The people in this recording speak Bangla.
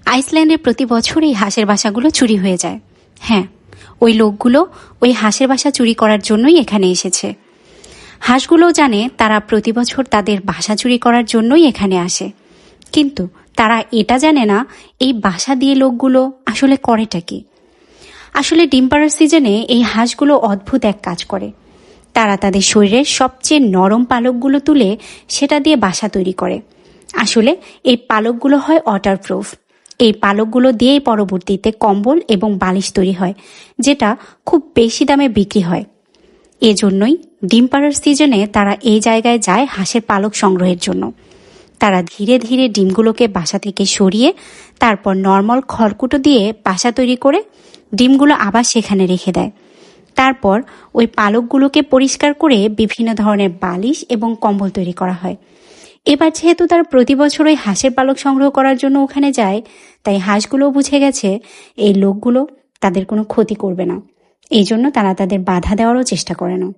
আইসল্যান্ডে প্রতি বছর এই হাঁসের বাসাগুলো চুরি হয়ে যায়। হ্যাঁ, ওই লোকগুলো ওই হাঁসের বাসা চুরি করার জন্যই এখানে এসেছে। হাঁসগুলোও জানে তারা প্রতি বছর তাদের বাসা চুরি করার জন্যই এখানে আসে, কিন্তু তারা এটা জানে না এই বাসা দিয়ে লোকগুলো আসলে করেটা কি। আসলে ডিম পাড়ার সিজনে এই হাঁসগুলো অদ্ভুত এক কাজ করে। তারা তাদের শরীরের সবচেয়ে নরম পালকগুলো তুলে সেটা দিয়ে বাসা তৈরি করে। আসলে এই পালকগুলো হয় ওয়াটারপ্রুফ। এই পালকগুলো দিয়েই পরবর্তীতে কম্বল এবং বালিশ তৈরি হয়, যেটা খুব বেশি দামে বিক্রি হয়। এজন্যই ডিম পাড়ার সিজনে তারা এই জায়গায় যায় হাঁসের পালক সংগ্রহের জন্য। তারা ধীরে ধীরে ডিমগুলোকে বাসা থেকে সরিয়ে তারপর নর্মাল খড়কুটো দিয়ে বাসা তৈরি করে ডিমগুলো আবার সেখানে রেখে দেয়। তারপর ওই পালকগুলোকে পরিষ্কার করে বিভিন্ন ধরনের বালিশ এবং কম্বল তৈরি করা হয়। এবার যেহেতু তারা প্রতি বছর ওই হাঁসের পালক সংগ্রহ করার জন্য ওখানে যায়, তাই হাঁসগুলোও বুঝে গেছে এই লোকগুলো তাদের কোনো ক্ষতি করবে না। এই জন্য তারা তাদের বাধা দেওয়ারও চেষ্টা করে না।